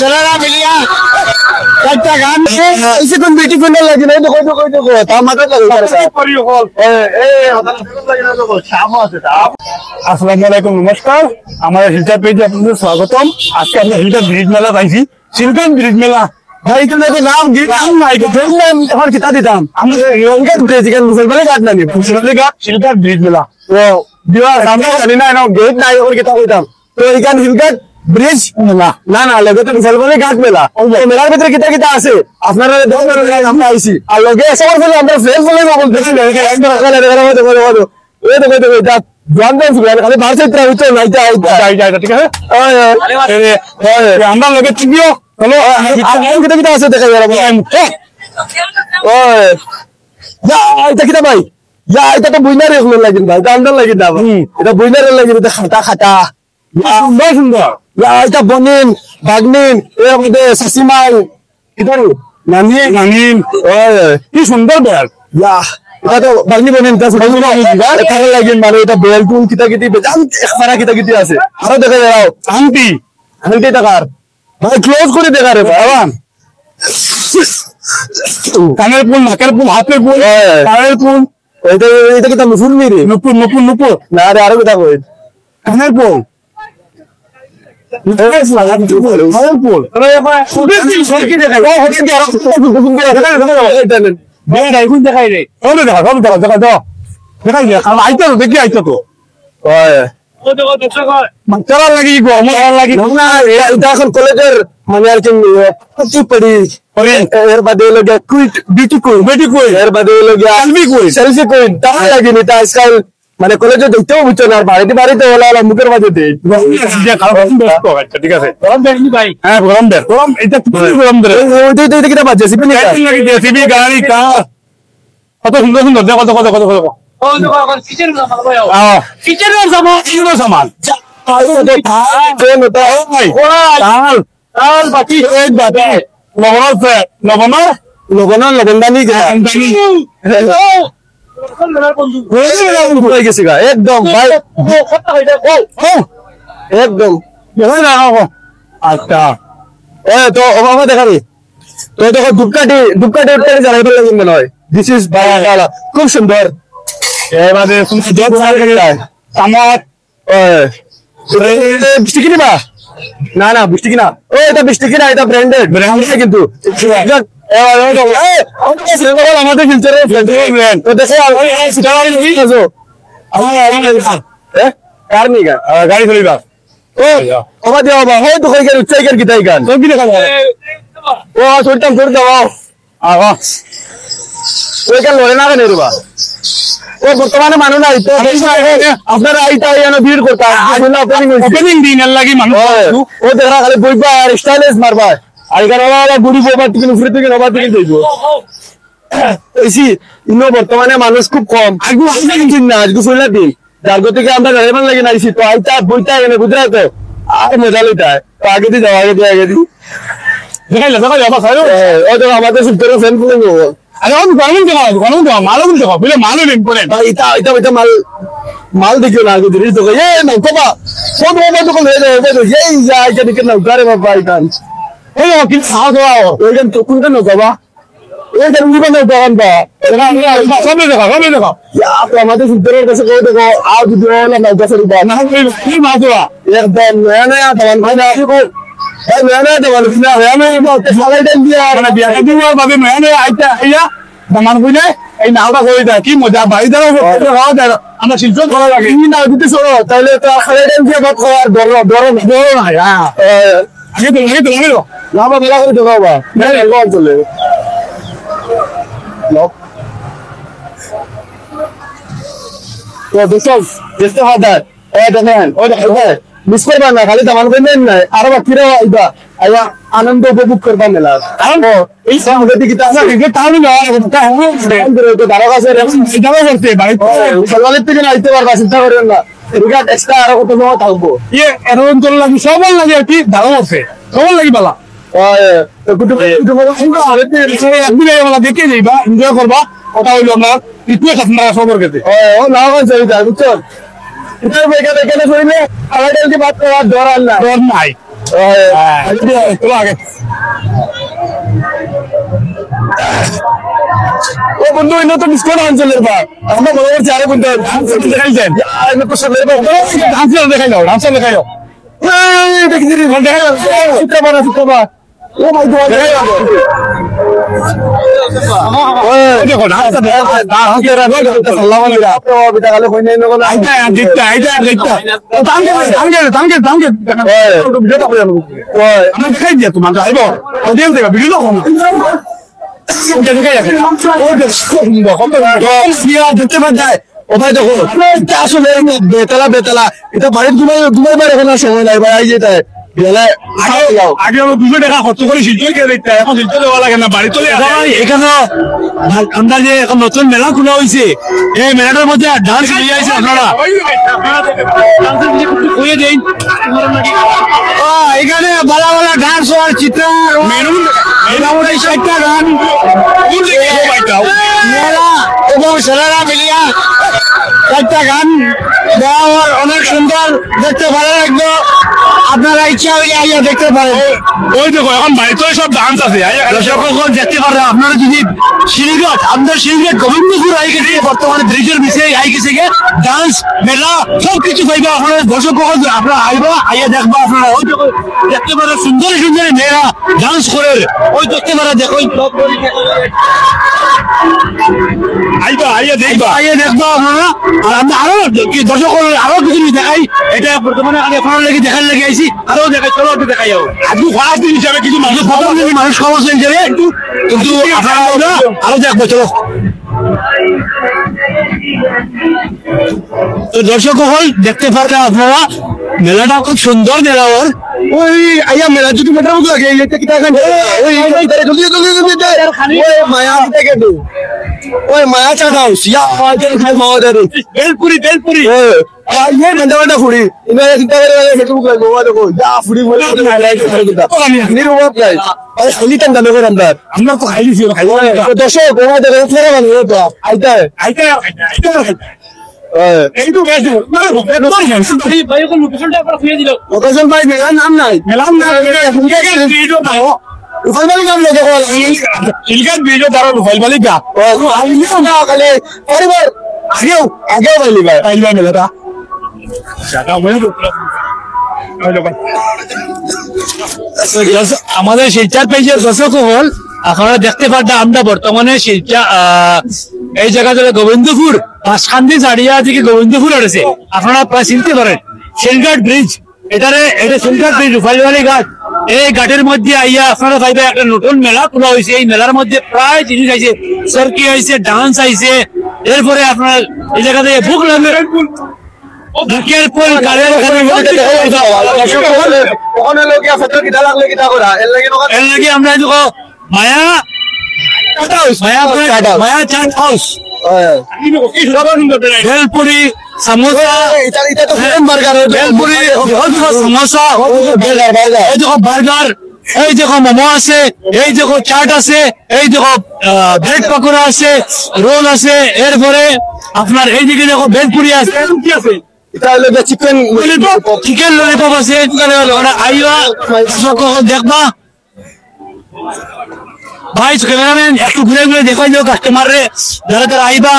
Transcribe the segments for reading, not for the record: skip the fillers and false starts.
ছেলেরা মিলিয়া একটা গান এসে কোন বিটি কোন লাগে না কই তা মাথা লাগে করি হল আসসালামু আলাইকুম নমস্কার আমাদের হিলটা পেজে আপনাদের স্বাগতম আজকে আমরা হিলটা ব্রিজ মেলা পাইছি সিলকান ব্রিজ মেলা ভাই এখানে নাম নাম নাই দেখলাম এখন কিতা দিতাম আমরা রঙ্গের ব্রিজ এখানে মুসলমানে ঘাট নানি মুসলমানে ঘাট সিলকান ব্রিজ মেলা ও দিওয়ার সামনে জানি না গেট নাই ওর কিতা দিতাম তো এখানে হিলকান ব্রিজ মেলা না না লগে তো মুসলমানে ঘাট মেলা মেলার ভিতরে কিতা কিতা আছে আপনারা আমরা আইছি আর লগে সবার ফলে আমরা ফ্রেন্ড বলে বলতেছি একবার খালি দেখো এটা জোয়ান দেন খালি ভার চিত্র হইতো না এটা ঠিক আছে আমরা লগে চিনিও হলো কিতা কিতা আছে দেখা যাবে ওই এটা কিতা ভাই এটা তো বুইনারে হলো লাগিন ভাই এটা আন্দার লাগিন না এটা বুইনারে লাগিন এটা খাটা খাটা সুন্দর সুন্দর এটা বনিন বাগনিন এর মধ্যে সাসিমাই কিদার নানিন কি সুন্দর বেল এটা তো বাগনি বনিন তা সুন্দর এটা লাগিন মানে এটা বেল টুল কিতা কিতি বেজান একবারা কিতা কিতি আছে আরো দেখা যাও আন্টি টাকার ভাই ক্লোজ করে দেখা রে বাবান কানের পুল নাকের পুল হাতের পুল কানের পুল এটা কিতা নুপুর মেরে নুপুর না রে আরো কিতা কই কানের পুল দেখাই রে দেখি আইতো তো এখন কলেজের মানে আর কি পড়ি এর বাদে লোক কুইট বিউটি কুইন এর বাদে লোক সেলফি কুইন তার লাগেনি তা আজকাল মানে কলেজে দেখতেও বুঝছো না আর বাড়িতে ওলা মুখের মাঝে দেয় ঠিক আছে গরম দেয় ভাই হ্যাঁ গরম দেয় গরম এটা গরম দেয় ওইটাই কিটা বাজছে সিপি গাড়ি কার কত সুন্দর সুন্দর দেখো সামান লবণদানি একদম ভাই একদম আচ্ছা তো অভাব দেখাবি তো দেখো ধূপকাঠি জ্বালাইতে লাগবে মনে হয় দিস ইজ খুব সুন্দর এবারে বৃষ্টি কিনিবা না না বৃষ্টি কিনা ও এটা বৃষ্টি কিনা এটা ব্র্যান্ডেড কিন্তু আমাদের ফিউচারের ব্র্যান্ড তো দেখো কার নি গাড়ি চলিবা ও অবা দিয়া অবা হয় তো কই গেল উচ্চাইকার গীতাই গান তো কি দেখা যায় ও ছড়তাম ওই গান লড়ে না কেন রুবা ও বর্তমানে মানুষ নাই তো আপনারা আইতা এনে ভিড় করতা ওপেনিং দিন এর লাগি মানুষ ও দেখা খালি বইবা আর স্টাইলিশ মারবা আর এখানে গুড়ি বইবা তুমি ফ্রি থেকে নবা থেকে যাইবো এসি ইনো বর্তমানে মানুষ খুব কম আগু না আজকে ফুলা দিন যার থেকে আমরা গাড়িমান লাগি নাইছি তো আইতা বইতা এনে গুজরাতে আর মজা লইতা তো আগে দিয়ে যাও আগে দিয়ে দেখাইলা সাইরো ও তো আমাদের সুতরাং ফ্রেন্ড ফুল আরে আমি গরম দেওয়া মাল দেওয়া বলে মাল ইম্পর্টেন্ট এটা মাল দেখিও না আগে দিয়ে তো না বাবা ফোন বাবা তো কল হয়ে যাবে এই যা এটা দিকে না গারে বাবা এটা এই কি খাওয়া দাওয়া ওইখান তো কোনটা না বাবা এইটা উড়িবা না দোকান বা সামনে দেখো তো আমাদের সুতরাং কাছে কই দেখো আও যদি না না কাছে বা না কি মাছ দেওয়া একদম না দোকান ভাই না মেহনে দেওয়াল মেহনে আইতা আইয়া দামান কইলে এই নাওটা করে দেয় কি মজা বাড়ি দ্বারা আমরা শিল্প করা লাগে কি নাও দিতে চলো তাহলে তো খালাইডেন দিয়ে ভাত খাওয়ার ডর নাই আগে তো লাভা মেলা করে দেখাও বা লক চলে লক তো দেখতে হাত দেখেন ও দেখেন মিস করবা না খালি দামান কইলেন না আর বাকিরা আইবা আইয়া আনন্দ উপভোগ করবা মেলা কারণ এই সময় দিকে তা আছে তাহলে না এটা হবে তো দাঁড়া আছে যাবে করতে ভাই সকালের থেকে আইতে পারবা চিন্তা করেন না রিগার্ড এক্সট্রা আর কত সময় থাকবো এরকম চল লাগি সবল লাগে কি দাঁড়া আছে সবল লাগি বালা তো কুটুম একদিন বালা দেখে যাইবা এনজয় করবা কথা হইলো আমরা রিকোয়েস্ট আপনারা সবার কাছে ও না হয় বুঝছো এখানে এখানে শুনলে খালাইডেন কি বাত করার ডর নাই চলো আগে ও বন্ধু ইনো তো ডিসকাউন্ট অঞ্চলের বা আমরা বড় বড় চারে বন্ধু দেখাইছেন ইনো তো সলের বা ডান্সার দেখাই দাও ডান্সার দেখাই দাও এই দেখি দিদি ঘন্টা দেখাই দাও চিত্রবা ও মাই গড দেখাই দাও ওই দেখো ডান্সার দা হাতের রাখো আল্লাহ মালিরা তো বিটা গেলে কই নাই নগো আইতা তাঙ্গে ভিডিওটা করে আনো ওই আমরা দেখাই দিয়া তোমার আইবো অডিয়েন্স দেখো ভিডিও দেখো না ও ভাই দেখো আসলে বেতলা বেতলা এটা বাড়ির ঘুমাই বাড়ি এখন সময় নাই ভাই এই যেটা আগে আমরা 200 টাকা খরচ করে শিল্প এখন শিল্প দেওয়া লাগে না বাড়ি চলে এখানে আমরা যে এখন নতুন মেলা খোলা হয়েছে এই মেলাটার মধ্যে ডান্স নিয়ে আসছে আপনারা এখানে বালা বালা ডান্স আর চিত্র মোটামুটি 60টা গান মেলা এবং ছেলেরা মিলিয়া 60টা গান দেওয়া অনেক সুন্দর দেখতে ভালো লাগবে আপনারা ইচ্ছা হইলে আইয়া দেখতে পারেন ওই দেখো এখন বাড়িতে সব ডান্স আছে দর্শকগণ দেখতে পারেন আপনারা যদি শিলিগুড়ি আমাদের শিলিগুড়ি গোবিন্দপুর আই গেছে বর্তমানে ব্রিজের নিচে আই গেছে ডান্স মেলা সবকিছু পাইবা আপনারা দর্শকগণ আপনারা আইবা আইয়া দেখবা আপনারা ওই দেখতে পারেন সুন্দর সুন্দর মেয়েরা ডান্স করে ওই দেখতে পারেন দেখো আইবা আইয়া দেখবা আপনারা আর আমরা আরো দর্শক আরো কিছু দেখাই এটা বর্তমানে আপনারা লেগে দেখার লেগে আইছি আরো দেখাই চলো দেখাই আজকে ফার্স্ট দিন হিসাবে কিছু মানুষ সমস্যা হিসাবে কিন্তু আপনারা আরো দেখবো চলো তো দর্শক হল দেখতে পারেন আপনারা মেলাটা খুব সুন্দর মেলা ওর ওই আইয়া মেলা যদি মেটার মতো লাগে এটা কি টাকা ওই মায়া থেকে দু ওই মায়া চা খাও সিয়া খাই মাওয়াদারি বেলপুরি ये बंदा बंदा फुड़ी इन्हें चिंता करे फेसबुक पे गोवा देखो या फुड़ी बोले हाईलाइट कर देता नहीं वो गाइस और खाली टंडा देखो अंदर हम लोग को खाली सी खाई तो दर्शक गोवा देखो फेरे बन गए तो आइता है এই তো গেছে ভাই কোন লোকেশনটা আপনারা খুঁজে দিল লোকেশন ভাই মেলা নাম নাই ভিডিও দাও রুফাল মালিক নাম লোকে বল ইলগাত ভিডিও দাও রুফাল মালিক গা ও আইলি না কালে পরিবার আগে বলি ভাই আইলি মেলাটা আমাদের শিলচর পেজের দর্শক হল আপনারা দেখতে পারবেন আমরা বর্তমানে শিলচর এই জায়গা থেকে গোবিন্দপুর বাসখান্দি জাড়িয়া থেকে গোবিন্দপুর আছে আপনারা প্রায় চিনতে পারেন শিলঘাট ব্রিজ এটা শিলঘাট ব্রিজ রুফাইওয়ালি ঘাট এই ঘাটের মধ্যে আইয়া আপনারা পাইবে একটা নতুন মেলা খোলা হয়েছে এই মেলার মধ্যে প্রায় জিনিস আইছে সার্কি আইছে ডান্স আইছে এরপরে আপনার এই জায়গা থেকে বুক লাগবে বুকের পোল গাড়ির এর লাগে আমরা মায়া চাট হাউস ভেলপুরি সমোসা ভেলপুরি সমোসা এই দেখো বার্গার এই দেখো মোমো আছে এই দেখো চাট আছে এই দেখো ব্রেড পকোড়া আছে রোল আছে এরপরে আপনার এইদিকে দেখো ভেলপুরি আছে কি আছে চিকেন ললিপপ আছে আইয়া দেখবা ভাই ক্যামেরাম্যান একটু ঘুরে ঘুরে দেখাই দাও কাস্টমার রে যারা তারা আইবা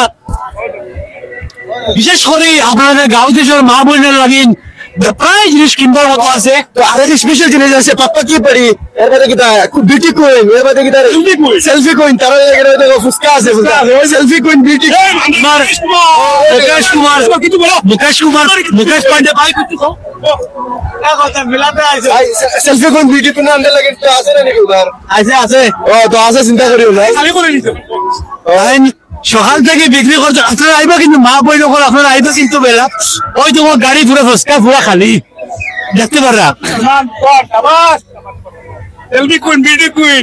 বিশেষ করে আপনাদের গাঁও দেশের মা বোনের লাগিন প্রায় জিনিস কিনবার মতো আছে তো আরেক স্পেশাল জিনিস আছে পাপ্পা কি পারি এর মধ্যে কি খুব বিউটি কুইন এর মধ্যে কি সেলফি কুইন তার এখানে ফুসকা আছে ওই selfie queen beauty Mukesh Pandey ভাই কিছু সেলফি কুইন বিউটি কুইন আন্ডার লাগে তো আছে না নাকি উদার আছে ও তো আছে চিন্তা করিও না খালি করে দিছো সকাল থেকে বিক্রি করতে আপনারা আইবা কিন্তু মা বই যখন আপনারা আইবা কিন্তু বেলা ওই তোমার গাড়ি পুরো ফুসকা পুরা খালি দেখতে পারা সেলফি কুইন বিউটি কুইন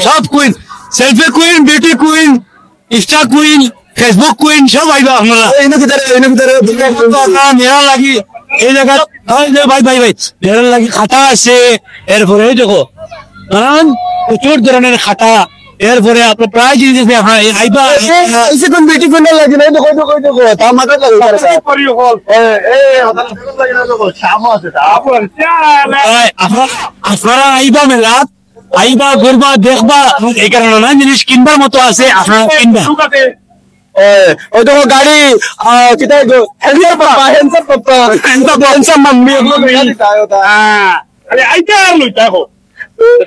সব queen selfie queen beauty queen Insta queen Facebook queen সব আইবা আপনারা মেলা লাগি এই জায়গা ভাই মেলা লাগি খাটা আছে এরপরে দেখো নানান প্রচুর ধরনের খাটা এরপরে আপনার প্রায় জিনিস আছে আপনার আইবা ऐसे कोई मीटिंग करने लगी नहीं तो कोई ता मदद लगे আপনারা আইবা মেলাত আইবা ঘুরবা দেখবা এই কারণে না জিনিস কিনবার মতো আছে আপনারা কিনবা ওই তো গাড়ি কিতা হ্যান্ডসার পাপা হ্যান্ডসার মাম্মি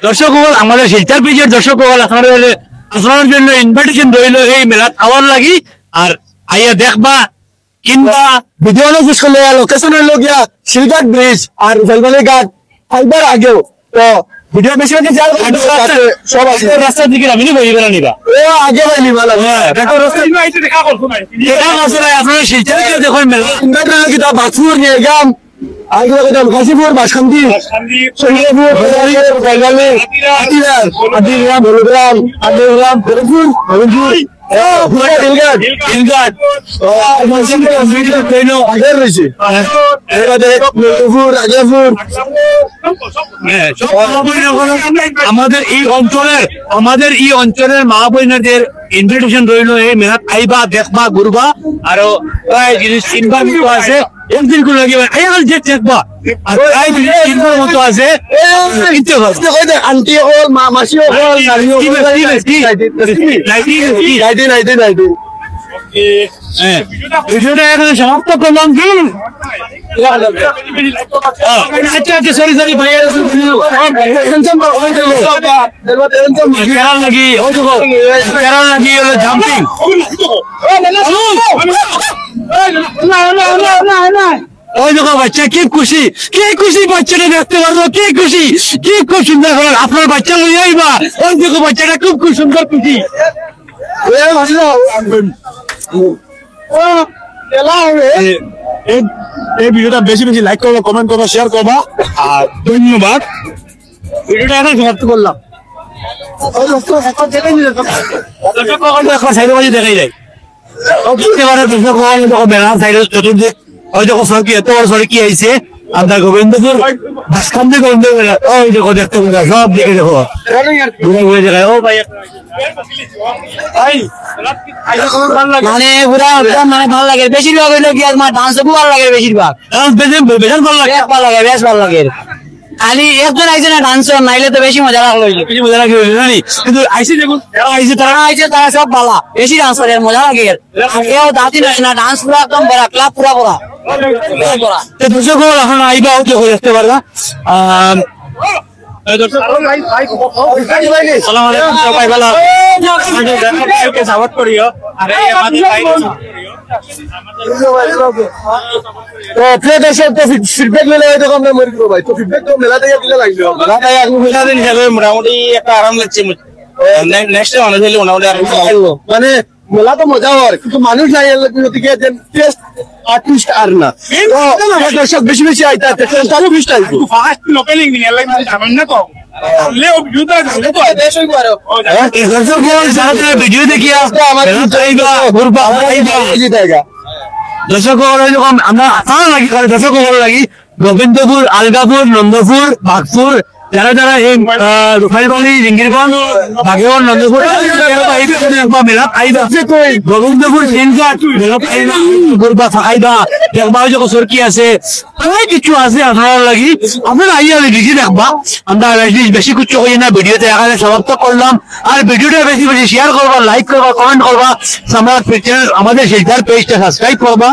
দর্শক আমাদের শিলচর পেজের দর্শক আপনার জন্য ইনভাইটেশন রইল এই মেলাত আওয়ার লাগি আর আইয়া দেখবা কিনবা ভিডিও নোটিস করলে লোকেশন হইল গিয়া শিলঘাট ব্রিজ আর বেলবালি ঘাট ফাইবার আগেও তো ভিডিও বেশি হচ্ছে সব আছে রাস্তার দিকে আমি বইবেন নিবা ও আগে বাইলি ভালো দেখো রাস্তা আপনারা শিলচর দেখুন মেলা ইনভাইট রইল কি তা বাছুর নিয়ে গাম আগে কইতাম কাশীপুর বাসখান্তি শহীদপুর বেলবালি আদিরাম বলগ্রাম আদিরাম বেলপুর বেলপুর আমাদের এই অঞ্চলের মা বোনদের ইনভিটেশন রইল এই মেলাত আইবা দেখবা ঘুরবা আরো জিনিস কিনবার মতো আছে একদিন করে লাগে যে দেখবা আর জিনিস কিনবার মতো আছে আন্টি হল মাসি হল ভিডিওটা এখানে সমাপ্ত করলাম আচ্ছা সরি ভাইয়া লাগি জাম্পিং ওই দেখো বাচ্চা কি খুশি বাচ্চাটা দেখতে পারবো কি খুব সুন্দর আপনার বাচ্চা লই আইবা ওই দেখো বাচ্চাটা খুব সুন্দর খুশি এই ভিডিওটা বেশি লাইক করবা কমেন্ট করবা শেয়ার করবা আর ধন্যবাদ ভিডিওটা এখন সমাপ্ত করলাম সাইড বাজি দেখাই যায় মেলা সাইড চতুর্দিক ওই দেখো সরকি এত বড় সরকি আইছে আপনার গোবিন্দপুর ভাসখান থেকে ওই দেখো দেখতে সব দিকে দেখো ঘুরে দেখায় ও ভাই মানে পুরা মানে ভালো লাগে বেশিরভাগ হইলো কি আমার ডান্স খুব ভালো লাগে বেশিরভাগ বেশ ভালো লাগে বেশ ভালো লাগে খালি একজন আইছে না ডান্স নাইলে তো বেশি মজা লাগলো বেশি মজা লাগে কিন্তু আইসি দেখুন তারা সব ভালো বেশি ডান্স করে মজা লাগে কেউ দাঁতি না ডান্স পুরা একদম বড় ক্লাব পুরা বড় দর্শক এখন আইবা দেখতে পারবা সবাই ভালো সাপোর্ট করিও আর প্রিয় দর্শক তো ফিডব্যাক মেলা হয়তো আমরা মরি করবো ভাই তো ফিডব্যাক তো মেলা থেকে দিলে লাগলো মোটামুটি একটা আরাম লাগছে নেক্সট অনেক হলে মোটামুটি আরাম মানে মেলা তো মজা হওয়ার কিন্তু মানুষ নাই গতিকে টেস্ট আর্টিস্ট আর না দর্শক বেশি আইতা তারও ফিস্ট আইতো ফাস্ট লোকাল ইঞ্জিনিয়ার লাগে জানেন না তো লেও ভিডিওটা জানলে তো দেশ হই পারো ভিডিও দেখি দর্শক আমরা দর্শক লাগি গোবিন্দপুর আলগাপুর নন্দপুর বাঘপুর যারা যারা এই রুফাইবাড়ি জিঙ্গিরগঞ্জ ভাগেবর নন্দপুর মেলাত আইবা গোবিন্দপুর ঘুরবা থাকাইবা দেখবা যখন সরকি আছে অনেক কিছু আছে আপনার লাগি আপনারা আইয়া বেশি দেখবা আমরা বেশি কিছু করি না ভিডিওতে এখানে সমাপ্ত করলাম আর ভিডিওটা বেশি শেয়ার করবা লাইক করবা কমেন্ট করবা আমাদের শিলচর পেজটা সাবস্ক্রাইব করবা